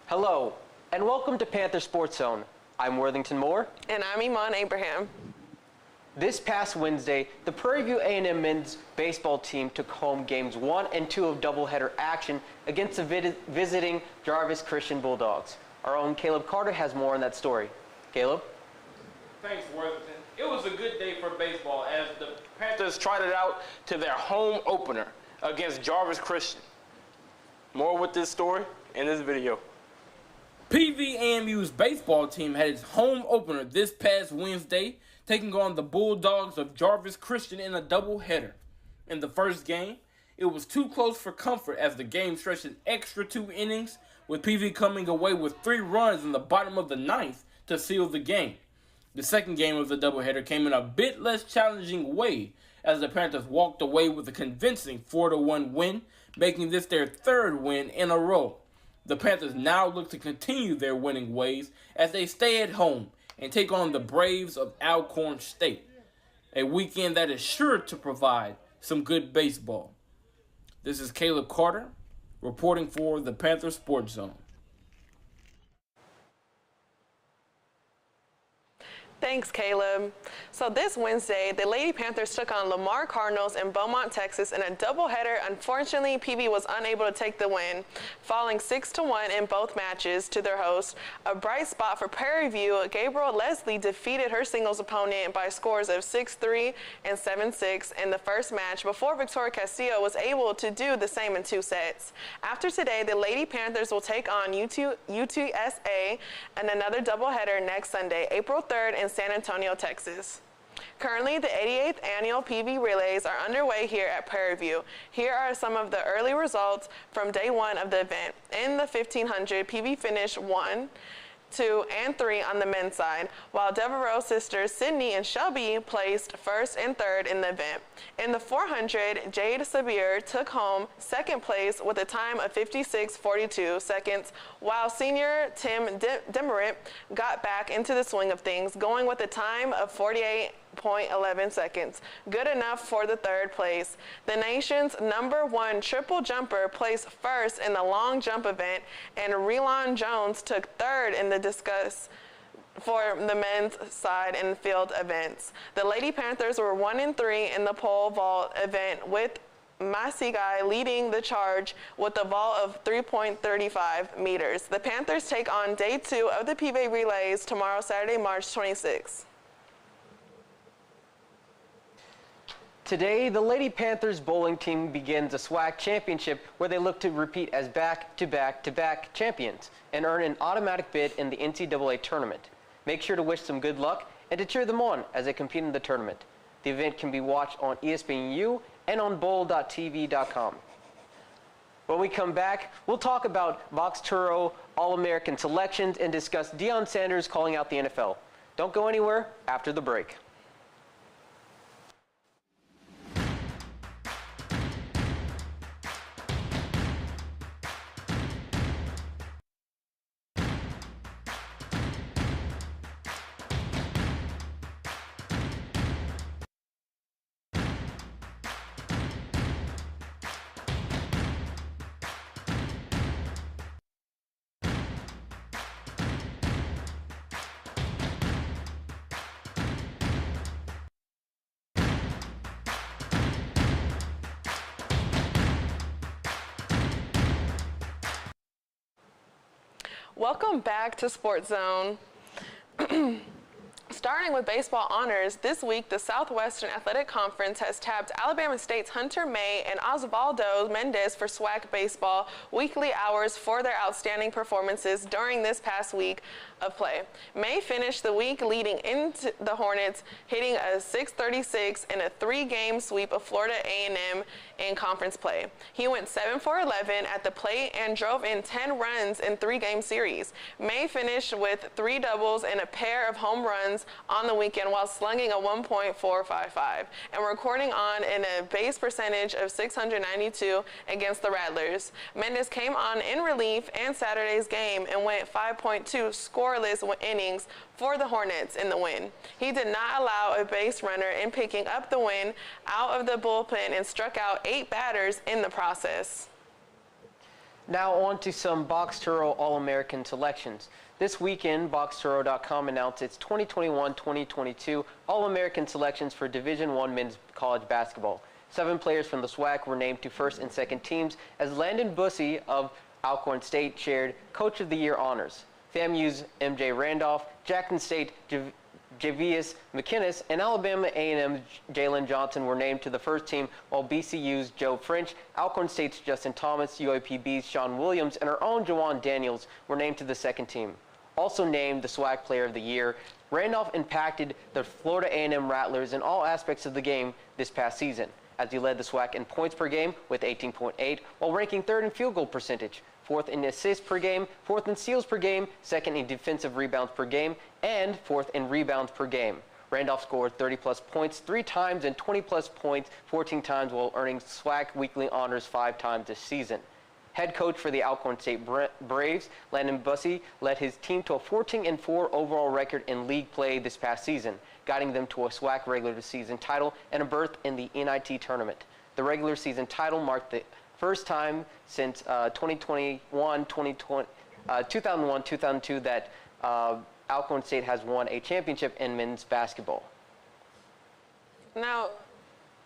Hello, and welcome to Panther Sports Zone. I'm Worthington Moore. And I'm Iman Abraham. This past Wednesday, the Prairie View A&M men's baseball team took home games 1 and 2 of doubleheader action against the visiting Jarvis Christian Bulldogs. Our own Caleb Carter has more on that story. Caleb? Thanks, Worthington. It was a good day for baseball as the Panthers trotted out to their home opener against Jarvis Christian. More with this story in this video. PVAMU's baseball team had its home opener this past Wednesday, taking on the Bulldogs of Jarvis Christian in a doubleheader. In the first game, it was too close for comfort as the game stretched an extra 2 innings, with PV coming away with 3 runs in the bottom of the 9th to seal the game. The second game of the doubleheader came in a bit less challenging way as the Panthers walked away with a convincing 4-1 win, making this their 3rd win in a row. The Panthers now look to continue their winning ways as they stay at home and take on the Braves of Alcorn State, a weekend that is sure to provide some good baseball. This is Caleb Carter reporting for the Panther Sports Zone. Thanks, Caleb. So this Wednesday, the Lady Panthers took on Lamar Cardinals in Beaumont, Texas in a doubleheader. Unfortunately, PV was unable to take the win, falling 6-1 in both matches to their host. A bright spot for Prairie View, Gabriel Leslie defeated her singles opponent by scores of 6-3 and 7-6 in the first match before Victoria Castillo was able to do the same in 2 sets. After today, the Lady Panthers will take on UTSA in another doubleheader next Sunday, April 3rd in San Antonio, Texas. Currently, the 88th annual PV Relays are underway here at Prairie View. Here are some of the early results from day 1 of the event. In the 1500, PV finished 1, 2, and 3 on the men's side, while Devereaux sisters Sydney and Shelby placed 1st and 3rd in the event. In the 400, Jade Sabir took home 2nd place with a time of 56:42 seconds, while senior Tim Demerit got back into the swing of things, going with a time of 48.11 seconds, good enough for the 3rd place. The nation's #1 triple jumper placed 1st in the long jump event, and Relon Jones took 3rd in the discus for the men's side in field events. The Lady Panthers were 1-3 in the pole vault event, with Masigai leading the charge with a vault of 3.35 meters. The Panthers take on day 2 of the PV Relays tomorrow, Saturday, March 26th. Today, the Lady Panthers bowling team begins a SWAC championship where they look to repeat as back-to-back-to-back champions and earn an automatic bid in the NCAA tournament. Make sure to wish them good luck and to cheer them on as they compete in the tournament. The event can be watched on ESPNU and on bowl.tv.com. When we come back, we'll talk about Vox Turo All-American selections and discuss Deion Sanders calling out the NFL. Don't go anywhere after the break. Welcome back to Sports Zone. Starting with baseball honors, this week the Southwestern Athletic Conference has tapped Alabama State's Hunter May and Osvaldo Mendez for SWAC baseball weekly hours for their outstanding performances during this past week of play. May finished the week leading into the Hornets, hitting a .636 in a 3-game sweep of Florida A&M in conference play. He went 7 for 11 at the plate and drove in 10 runs in 3-game series. May finished with 3 doubles and a pair of home runs on the weekend while slugging a 1.455 and recording on in a base percentage of .692 against the Rattlers. Mendez came on in relief in Saturday's game and went 5.2 scoreless innings for the Hornets in the win. He did not allow a base runner in picking up the win out of the bullpen and struck out 8 batters in the process. Now on to some Box Turo All-American selections. This weekend, BoxTuro.com announced its 2021-2022 All-American selections for Division I men's college basketball. 7 players from the SWAC were named to first and second teams, as Landon Bussey of Alcorn State shared Coach of the Year honors. FAMU's MJ Randolph, Jackson State Javius McInnes, and Alabama A&M's Jalen Johnson were named to the first team, while BCU's Joe French, Alcorn State's Justin Thomas, UAPB's Sean Williams, and our own Jawan Daniels were named to the second team. Also named the SWAC Player of the Year, Randolph impacted the Florida A&M Rattlers in all aspects of the game this past season, as he led the SWAC in points per game with 18.8, while ranking 3rd in field goal percentage, 4th in assists per game, 4th in steals per game, 2nd in defensive rebounds per game, and 4th in rebounds per game. Randolph scored 30-plus points 3 times and 20-plus points 14 times, while earning SWAC weekly honors 5 times this season. Head coach for the Alcorn State Braves, Landon Bussey, led his team to a 14-4 overall record in league play this past season, guiding them to a SWAC regular season title and a berth in the NIT tournament. The regular season title marked the first time since 2001-2002 that Alcorn State has won a championship in men's basketball. Now,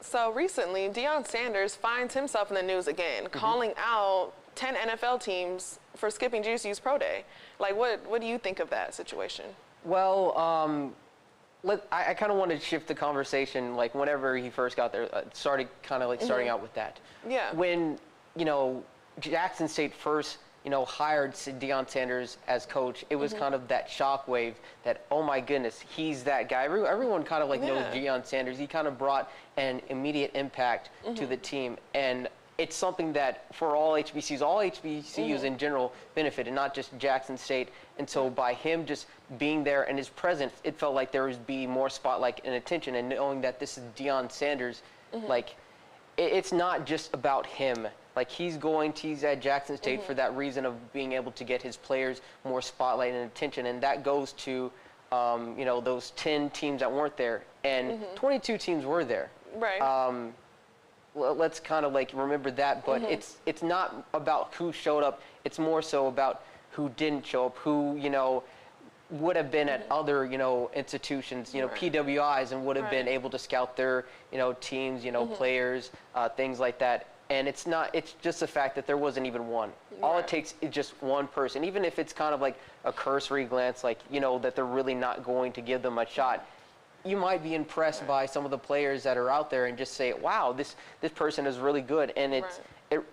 so recently, Deion Sanders finds himself in the news again, calling out 10 NFL teams for skipping GCU's Pro Day. Like, what do you think of that situation? Well, I kind of want to shift the conversation, like, whenever he first got there, starting out with that. Yeah. When, Jackson State first, hired Deion Sanders as coach, it was kind of that shockwave that, oh my goodness, he's that guy. Everyone kind of knows Deion Sanders. He kind of brought an immediate impact to the team. And it's something that for all HBCUs in general benefited, not just Jackson State. And so by him just being there and his presence, it felt like there would be more spotlight and attention. And knowing that this is Deion Sanders, it's not just about him. He's at Jackson State for that reason of being able to get his players more spotlight and attention. And that goes to, those 10 teams that weren't there. And 22 teams were there. Right. Let's kind of remember that, but it's not about who showed up. It's more so about who didn't show up, who, would have been at other, institutions, PWIs, and would have been able to scout their, teams, players, things like that. And it's just the fact that there wasn't even one. Right. All it takes is just one person, even if it's kind of like a cursory glance, that they're really not going to give them a shot. You might be impressed by some of the players that are out there and just say, wow, this person is really good. And it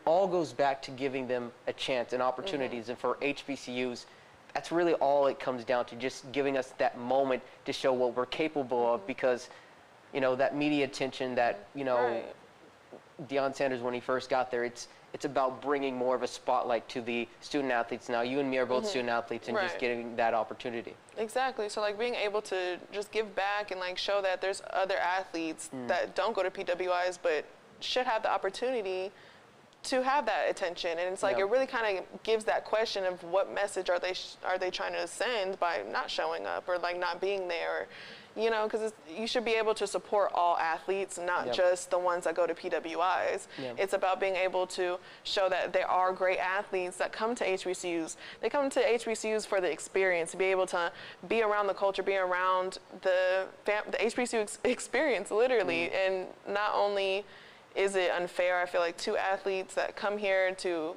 all goes back to giving them a chance and opportunities. And for HBCUs, that's really all it comes down to, just giving us that moment to show what we're capable of, because, that media attention that, Deion Sanders, when he first got there, it's about bringing more of a spotlight to the student athletes. Now, you and me are both student athletes, and just getting that opportunity. Exactly. So, being able to just give back and, show that there's other athletes that don't go to PWIs but should have the opportunity to have that attention. And it's it really kind of gives that question of what message are they trying to send by not showing up or, not being there. Because you should be able to support all athletes, not just the ones that go to PWIs. It's about being able to show that there are great athletes that come to HBCUs. They come to HBCUs for the experience, to be able to be around the culture, be around the HBCU experience, literally. And not only is it unfair, I feel like, to athletes that come here to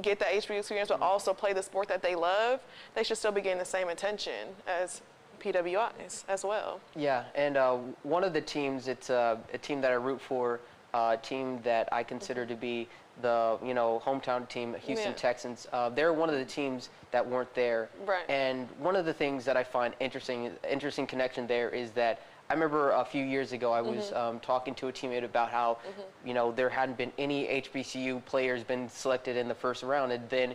get that HBCU experience, but also play the sport that they love, they should still be getting the same attention as PWIs as well. Yeah, and one of the teams, it's a team that I root for, a team that I consider to be the hometown team, Houston Texans. They're one of the teams that weren't there. Right. And one of the things that I find interesting connection there is that I remember a few years ago I was talking to a teammate about how there hadn't been any HBCU players been selected in the first round, and then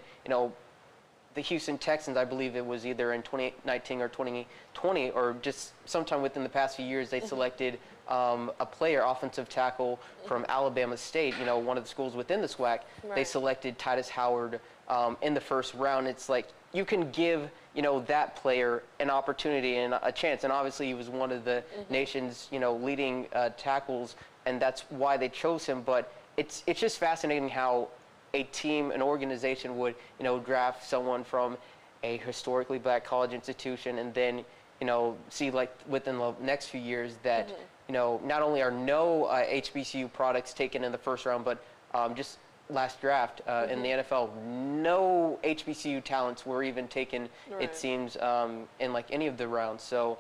the Houston Texans, I believe it was either in 2019 or 2020, or just sometime within the past few years, they selected a player, offensive tackle from Alabama State, one of the schools within the SWAC. Right. They selected Titus Howard in the first round. It's like you can give, that player an opportunity and a chance. And obviously he was one of the nation's, leading tackles, and that's why they chose him. But it's just fascinating how a team, an organization would, draft someone from a historically black college institution, and then, see like within the next few years that, not only are no HBCU products taken in the first round, but just last draft in the NFL, no HBCU talents were even taken, it seems, in like any of the rounds. So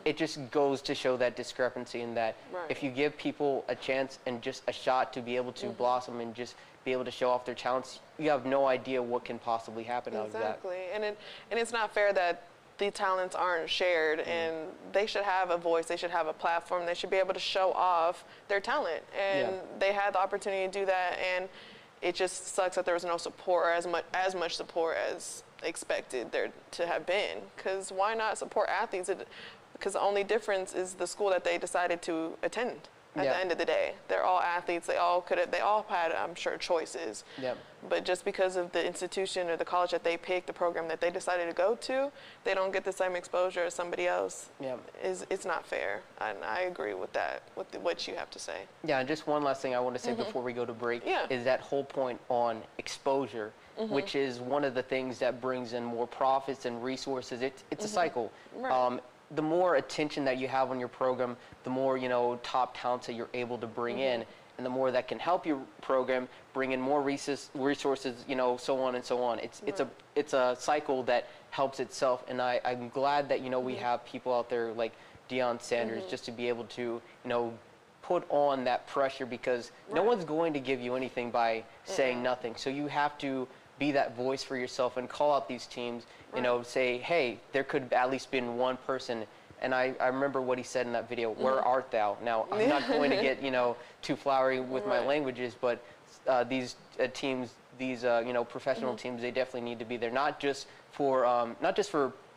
it just goes to show that discrepancy in that if you give people a chance and just a shot to be able to blossom and just be able to show off their talents, you have no idea what can possibly happen out of that. Exactly, and it's not fair that the talents aren't shared, and they should have a voice, they should have a platform, they should be able to show off their talent, and they had the opportunity to do that, and it just sucks that there was no support, or as much support as expected there to have been, because why not support athletes? Because the only difference is the school that they decided to attend. At the end of the day, they're all athletes. They all had, I'm sure, choices. But just because of the institution or the college that they picked, the program that they decided to go to, they don't get the same exposure as somebody else. It's not fair, and I agree with that, with what you have to say. Yeah, and just one last thing I want to say before we go to break is that whole point on exposure, which is one of the things that brings in more profits and resources. It's a cycle. The more attention that you have on your program, the more, top talents that you're able to bring in, and the more that can help your program bring in more resources, so on and so on. It's a cycle that helps itself, and I'm glad that, we have people out there like Deion Sanders just to be able to, put on that pressure, because no one's going to give you anything by saying nothing. So you have to be that voice for yourself and call out these teams, say, hey, there could at least been one person. And I remember what he said in that video, where art thou? Now, I'm not going to get, too flowery with my languages, but these teams, these, professional teams, they definitely need to be there, not just for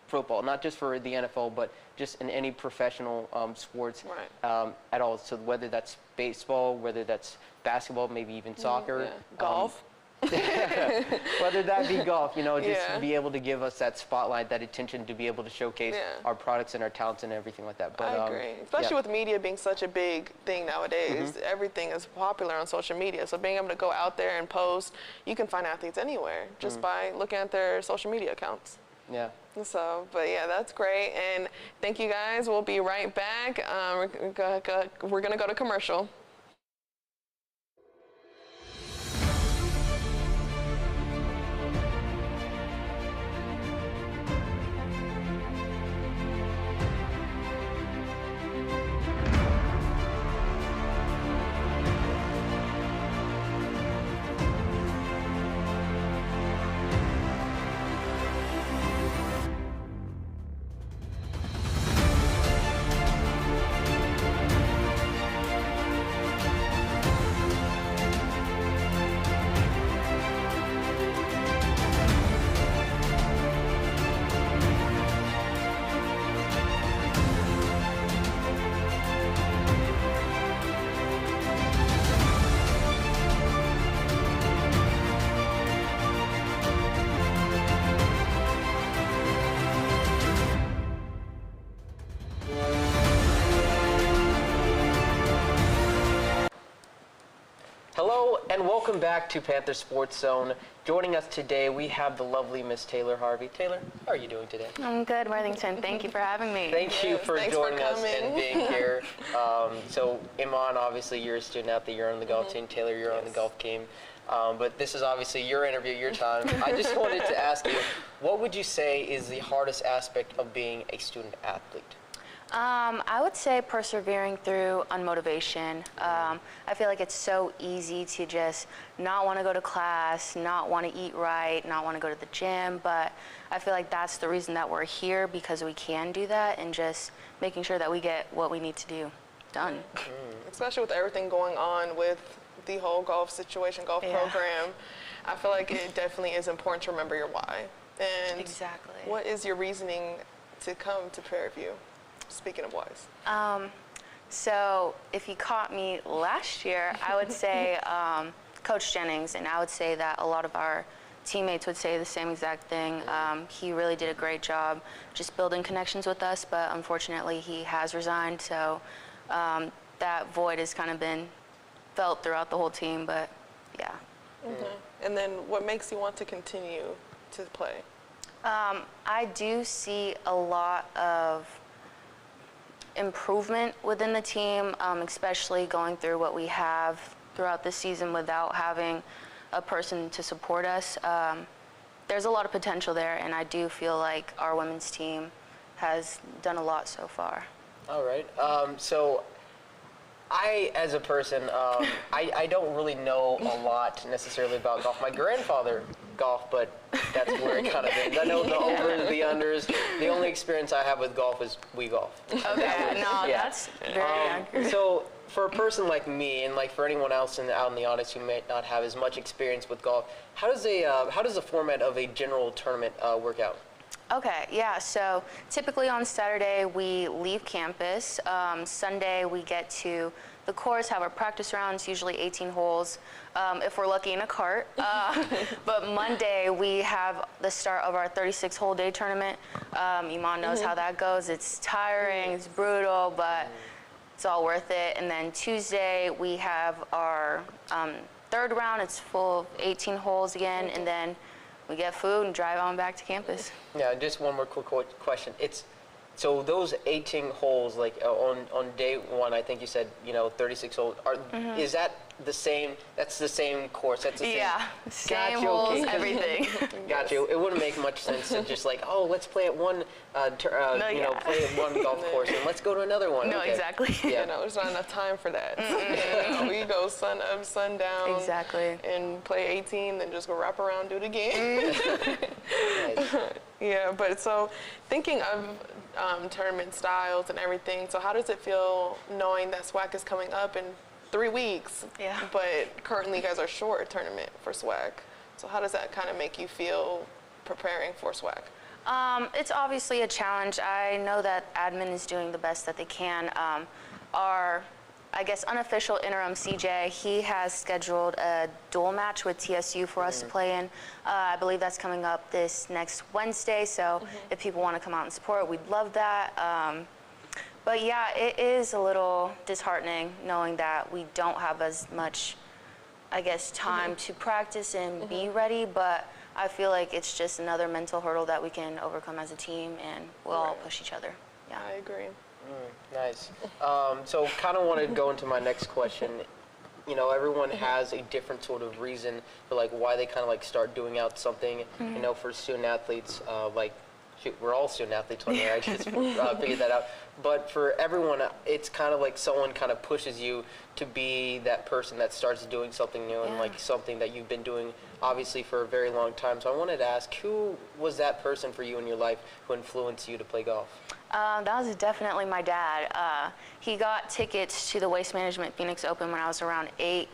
football, not just for the NFL, but just in any professional sports at all. So whether that's baseball, whether that's basketball, maybe even soccer. Golf. Whether that be golf, just to be able to give us that spotlight, that attention, to be able to showcase our products and our talents and everything like that. But I agree, especially with media being such a big thing nowadays. Everything is popular on social media, so being able to go out there and post, you can find athletes anywhere just by looking at their social media accounts. So, but yeah, that's great, and thank you guys. We'll be right back. We're gonna go to commercial. Hello and welcome back to Panther Sports Zone. Joining us today, we have the lovely Miss Taylor Harvey. Taylor, how are you doing today? I'm good, Worthington. Thank you for having me. Thank you for joining us and being here. So, Iman, obviously, you're a student out there. You're on the golf team. Taylor, you're on the golf team. But this is obviously your interview, your time. I just wanted to ask you, what would you say is the hardest aspect of being a student athlete? I would say persevering through unmotivation. I feel like it's so easy to just not want to go to class, not want to eat right, not want to go to the gym, but I feel like that's the reason that we're here, because we can do that, and just making sure that we get what we need to do done. Especially with everything going on with the whole golf situation, golf program, I feel like it definitely is important to remember your why. And exactly. What is your reasoning to come to Prairie View? Speaking of whys. So if you caught me last year, I would say Coach Jennings, and I would say that a lot of our teammates would say the same exact thing. He really did a great job just building connections with us, but unfortunately he has resigned, so that void has kind of been felt throughout the whole team, but yeah. And then what makes you want to continue to play? I do see a lot of improvement within the team, especially going through what we have throughout the season without having a person to support us. There's a lot of potential there, and I do feel like our women's team has done a lot so far. All right. So I, as a person, I don't really know a lot necessarily about golf. My grandfather golfed, but that's where it kind of ends. I know the overs, the unders. The only experience I have with golf is we golf. Okay, that's very accurate. So for a person like me, and like for anyone else out in the audience who may not have as much experience with golf, how does the format of a general tournament work out? Okay, yeah, so typically on Saturday we leave campus. Sunday we get to the course, have our practice rounds, usually 18 holes, if we're lucky in a cart. But Monday we have the start of our 36-hole day tournament. Iman knows how that goes. It's tiring, it's brutal, but it's all worth it. And then Tuesday we have our third round. It's full of 18 holes again, and then we get food and drive on back to campus. Yeah, just one more quick question. So those 18 holes, like on day one, I think you said 36 holes. Is that the same? That's the same course. That's the same. Yeah, same holes, everything. Got you. It wouldn't make much sense to just like, oh, let's play at one, play at one golf course and let's go to another one. No, okay. Exactly. Yeah, no, there's not enough time for that. We go sun up, sun down. Exactly. And play 18, then just go wrap around, do it again. Nice. Yeah, but so thinking of tournament styles and everything, so how does it feel knowing that SWAC is coming up in 3 weeks? Yeah. But currently you guys are short a tournament for SWAC. So how does that kind of make you feel preparing for SWAC? It's obviously a challenge. I know that admin is doing the best that they can. Our, I guess, unofficial interim CJ, he has scheduled a dual match with TSU for us to play in. I believe that's coming up this next Wednesday, so if people want to come out and support, we'd love that. But yeah, it is a little disheartening knowing that we don't have as much, I guess, time to practice and be ready, but I feel like it's just another mental hurdle that we can overcome as a team, and we'll all push each other. Yeah. I agree. Nice. So kind of want to go into my next question. Everyone has a different sort of reason for like why they kind of like start doing out something. For student athletes, shoot, we're all student athletes one year. I just figured that out. But for everyone, it's kind of like someone kind of pushes you to be that person that starts doing something new and like something that you've been doing obviously for a very long time. So I wanted to ask, who was that person for you in your life who influenced you to play golf? That was definitely my dad. He got tickets to the Waste Management Phoenix Open when I was around 8.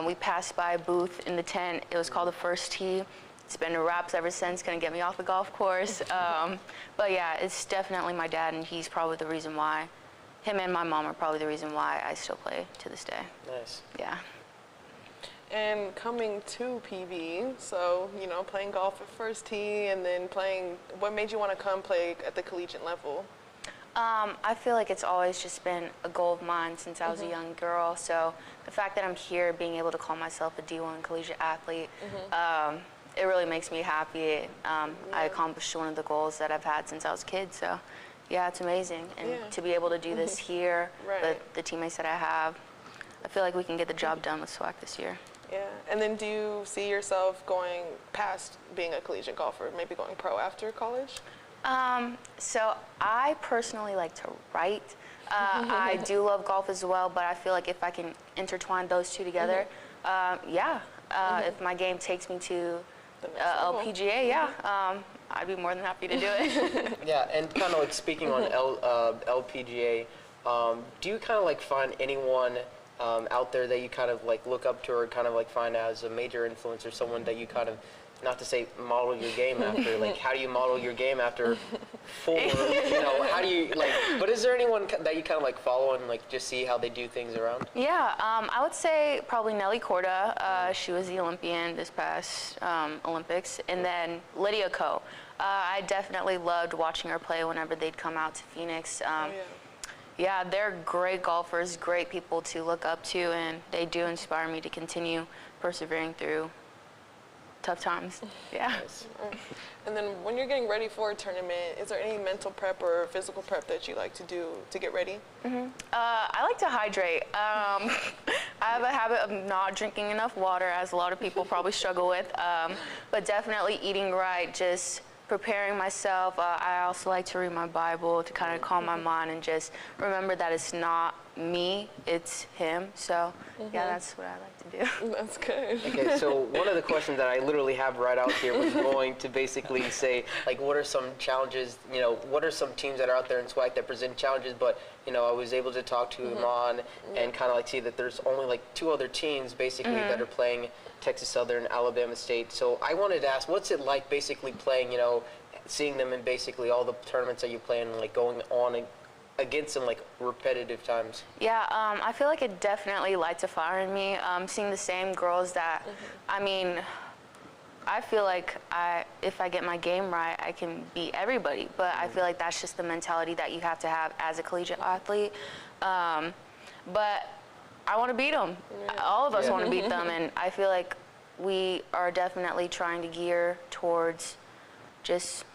We passed by a booth in the tent. It was called the First Tee. It's been a wraps ever since, couldn't get me off the golf course. But yeah, it's definitely my dad, and he's probably the reason why. Him and my mom are probably the reason why I still play to this day. Nice. Yeah. And coming to PV, so, playing golf at First Tee and then what made you want to come play at the collegiate level? I feel like it's always just been a goal of mine since I was a young girl. So the fact that I'm here, being able to call myself a D1 collegiate athlete, it really makes me happy. I accomplished one of the goals that I've had since I was a kid. So yeah, it's amazing. And to be able to do this here, the teammates that I have, I feel like we can get the job done with SWAC this year. Yeah, and then do you see yourself going past being a collegiate golfer, maybe going pro after college? So I personally like to write. I do love golf as well, but I feel like if I can intertwine those two together, if my game takes me to LPGA, I'd be more than happy to do it. Yeah, and kind of like speaking on LPGA, do you kind of like find anyone out there that you kind of like look up to or kind of like find as a major influence or someone that you kind of, not to say model your game after, like how do you model your game after 4, how do you like, but is there anyone that you kind of like follow and like just see how they do things around? Yeah, I would say probably Nelly Corda. She was the Olympian this past Olympics. And then Lydia Ko. I definitely loved watching her play whenever they'd come out to Phoenix. Yeah, they're great golfers, great people to look up to, and they do inspire me to continue persevering through tough times. Yeah. And then when you're getting ready for a tournament, is there any mental prep or physical prep that you like to do to get ready? I like to hydrate. I have a habit of not drinking enough water, as a lot of people probably struggle with, but definitely eating right, just preparing myself. I also like to read my Bible to kind of calm my mind and just remember that it's not me, it's him. So yeah, that's what I like to do. That's good. Okay, so one of the questions that I literally have right out here was going to basically say, like, what are some challenges, you know, what are some teams that are out there in SWAC that present challenges, but, you know, I was able to talk to Iman and kind of like see that there's only like 2 other teams basically that are playing Texas Southern, Alabama State. So I wanted to ask, what's it like basically playing, you know, seeing them in basically all the tournaments that you play and like going on and against them like repetitive times? Yeah, I feel like it definitely lights a fire in me. Seeing the same girls that, I mean, I feel like if I get my game right, I can beat everybody. But I feel like that's just the mentality that you have to have as a collegiate athlete. But I want to beat them. All of us want to beat them, and I feel like we are definitely trying to gear towards just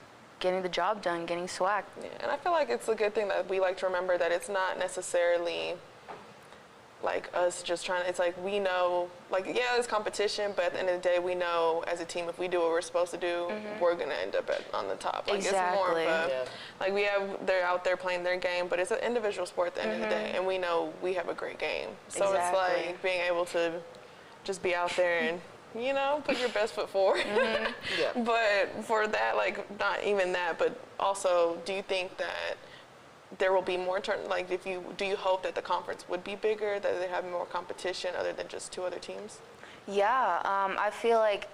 getting the job done, getting SWAC. Yeah, and I feel like it's a good thing that we like to remember that it's not necessarily like us just trying to, it's like we know, like, yeah, there's competition, but at the end of the day, we know as a team, if we do what we're supposed to do, we're going to end up on the top. Like, it's more of a, like, they're out there playing their game, but it's an individual sport at the end of the day, and we know we have a great game. So it's like being able to just be out there and, you know, put your best foot forward. But for that, like, not even that, but also, do you think that there will be more like, do you hope that the conference would be bigger, that they have more competition other than just 2 other teams? Yeah, I feel like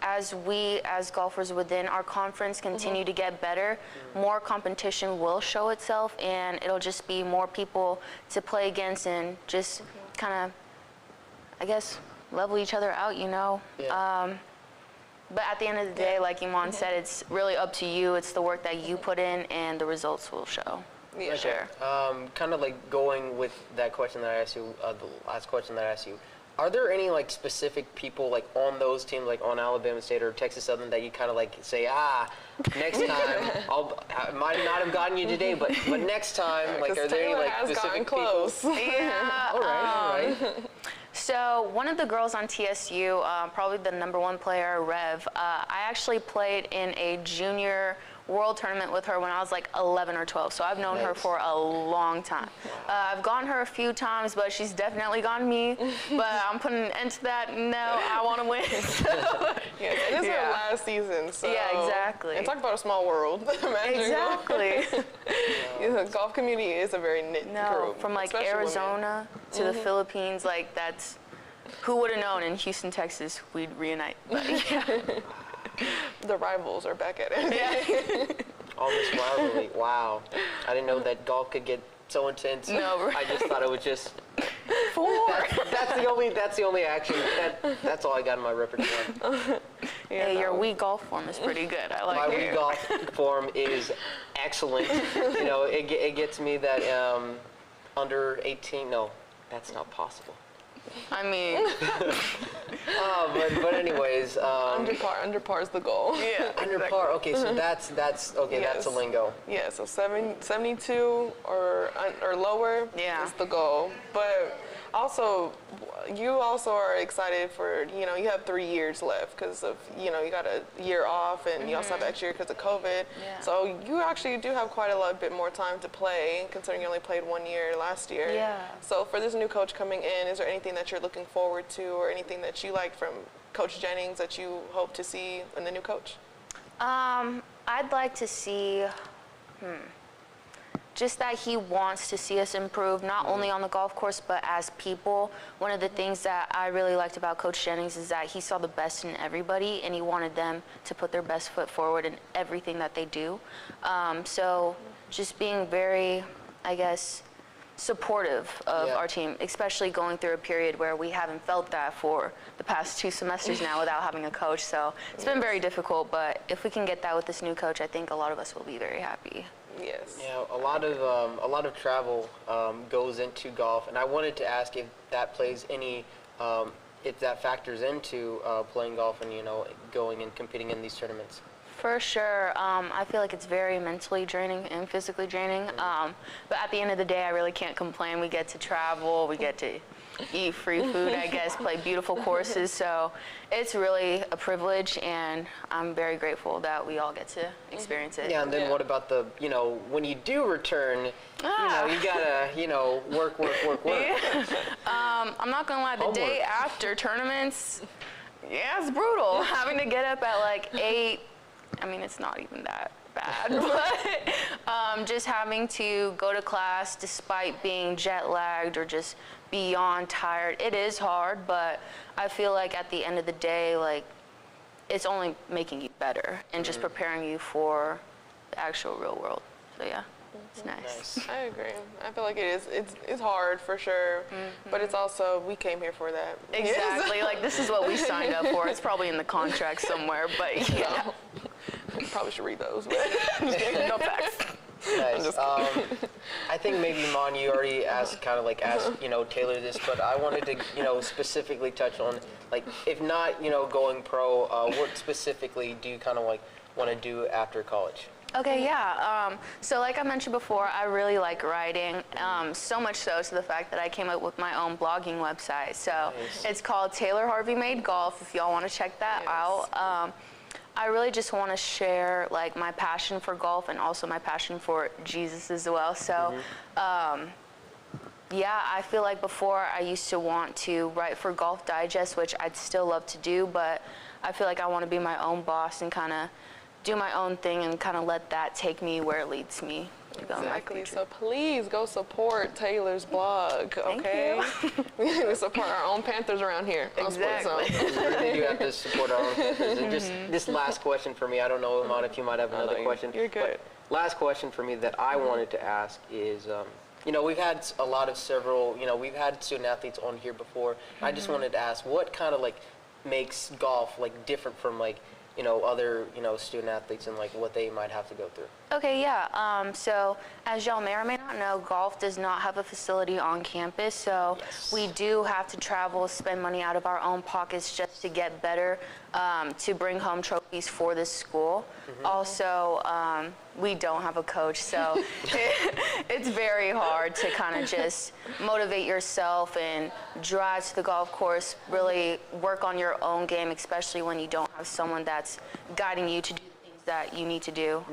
as we, as golfers within our conference, continue to get better, more competition will show itself, and it'll just be more people to play against and just kind of, I guess, level each other out, you know. But at the end of the day, like Iman said, it's really up to you. It's the work that you put in, and the results will show. Yeah, sure. Kind of like going with that question that I asked you, the last question that I asked you, are there any like specific people like on those teams, like on Alabama State or Texas Southern, that you kind of like say, next time I might not have gotten you today, but next time, like, are there any like specific people? Yeah. All right. So one of the girls on TSU, probably the #1 player, Rev, I actually played in a junior world tournament with her when I was like 11 or 12. So I've known her for a long time. I've gotten her a few times, but she's definitely gotten me. But I'm putting an end to that. No, I want to win. Yeah, it is her last season. So. Yeah, exactly. And talk about a small world. Exactly. The golf community is a very knit group. From like Arizona to the Philippines, like that's, who would have known in Houston, Texas, we'd reunite. But, the rivals are back at it. All this rivalry. Wow. I didn't know that golf could get so intense. No, right. I just thought it was just 4. that's the only action. That's all I got in my repertoire. Hey, your Wii golf form is pretty good. I like my it. Wii golf form is excellent. You know, it gets me that under 18. No, that's not possible. I mean, but anyways, under par is the goal. yeah, under par. Okay, so that's okay. Yes. That's a lingo. Yeah, so 72 or lower is the goal. But also, you also are excited for, you know, you have 3 years left because of, you know, you got a year off and you also have extra year because of COVID. Yeah. So you actually do have quite a bit more time to play, considering you only played 1 year last year. Yeah. So for this new coach coming in, is there anything that you're looking forward to or anything that you like from Coach Jennings that you hope to see in the new coach? I'd like to see, just that he wants to see us improve, not only on the golf course, but as people. One of the things that I really liked about Coach Jennings is that he saw the best in everybody, and he wanted them to put their best foot forward in everything that they do. So just being very, I guess, supportive of our team, especially going through a period where we haven't felt that for the past 2 semesters now without having a coach. So it's been very difficult, but if we can get that with this new coach, I think a lot of us will be very happy. Yes. Yeah, a lot of travel goes into golf, and I wanted to ask if that plays any, if that factors into playing golf and going and competing in these tournaments. For sure. I feel like it's very mentally draining and physically draining. But at the end of the day, I really can't complain. We get to travel, we get to eat free food, I guess, play beautiful courses. So it's really a privilege, and I'm very grateful that we all get to experience it. Yeah, and then what about the, when you do return, you gotta, work. Yeah. I'm not gonna lie, the day after tournaments, yeah, it's brutal. Having to get up at like 8, I mean, it's not even that bad, but just having to go to class despite being jet lagged or just beyond tired, it is hard, but I feel like at the end of the day, like, it's only making you better and just preparing you for the actual real world. So yeah, it's nice. I agree. I feel like it is. It's hard for sure, but it's also, we came here for that. Exactly. Like, this is what we signed up for. It's probably in the contract somewhere, but yeah. Probably should read those. No facts. Nice. I think maybe, Iman, you already asked Taylor this, but I wanted to, specifically touch on, like, if not, going pro, what specifically do you kind of want to do after college? Okay, yeah. So like I mentioned before, I really like writing, so much so to the fact that I came up with my own blogging website. So it's called Taylor Harvey Made Golf, if y'all want to check that out. I really just want to share like my passion for golf and also my passion for Jesus as well. So yeah, I feel like before I used to want to write for Golf Digest, which I'd still love to do, but I feel like I want to be my own boss and kind of do my own thing and kind of let that take me where it leads me. Exactly. So please go support Taylor's blog, okay? We support our own Panthers around here. Exactly. We really do have to support our own Panthers. And just this last question for me, I don't know, Iman, if you might have another question. You're good. But last question for me that I wanted to ask is, we've had a lot of we've had student athletes on here before. I just wanted to ask, what kind of makes golf different from other, student athletes and what they might have to go through? Okay, yeah. So as y'all may or may not know, golf does not have a facility on campus. So we do have to travel, spend money out of our own pockets just to get better, to bring home trophies for this school. Also, we don't have a coach, so it's very hard to kind of just motivate yourself and drive to the golf course, really work on your own game, especially when you don't have someone that's guiding you to do things that you need to do.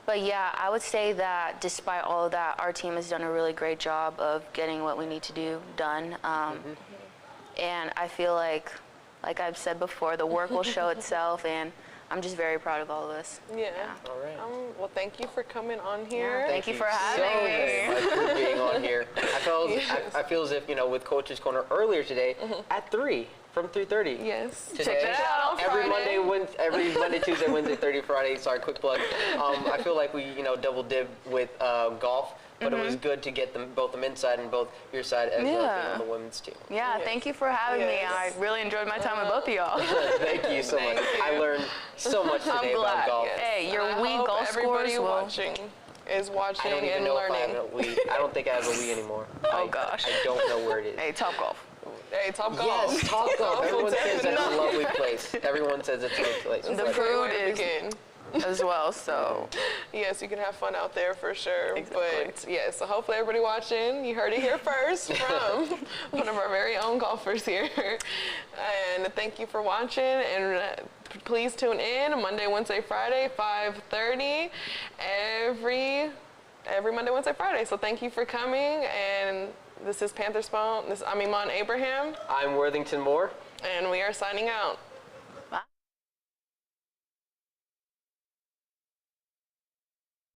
But yeah, I would say that despite all of that, our team has done a really great job of getting what we need to do done. And I feel like I've said before, the work will show itself, and I'm just very proud of all of us. Yeah. All right. Well, thank you for coming on here. Thank you for having me. Very much for being on here. I feel as if, with Coach's Corner earlier today at 3, from 3:30. Yes. Today, check that out on Friday. Every Monday, Tuesday, Wednesday, Thursday, Friday. Sorry, quick plug. I feel like we, double dib with golf. But it was good to get both the men's side and both your side as well being on the women's team. Yeah, thank you for having me. I really enjoyed my time with both of y'all. Thank you so much. I learned so much today about golf. Yes. Hey, your Wii golf everybody scores watching is watching I don't even and know learning. if I have a Wii. I don't think I have a Wii anymore. Oh gosh. I don't know where it is. Hey, Top Golf. Hey, Top Golf. Yes, Top Golf. Everyone says that's a lovely place. Everyone says it's a good place. The food is as well, so yes, you can have fun out there for sure. Exactly. But yeah, so hopefully everybody watching, you heard it here first from one of our very own golfers here. And thank you for watching, and please tune in Monday, Wednesday, Friday, 5:30 every Monday, Wednesday, Friday. So thank you for coming, and this is Panther Spawn. I'm Iman Abraham. I'm Worthington Moore. And we are signing out.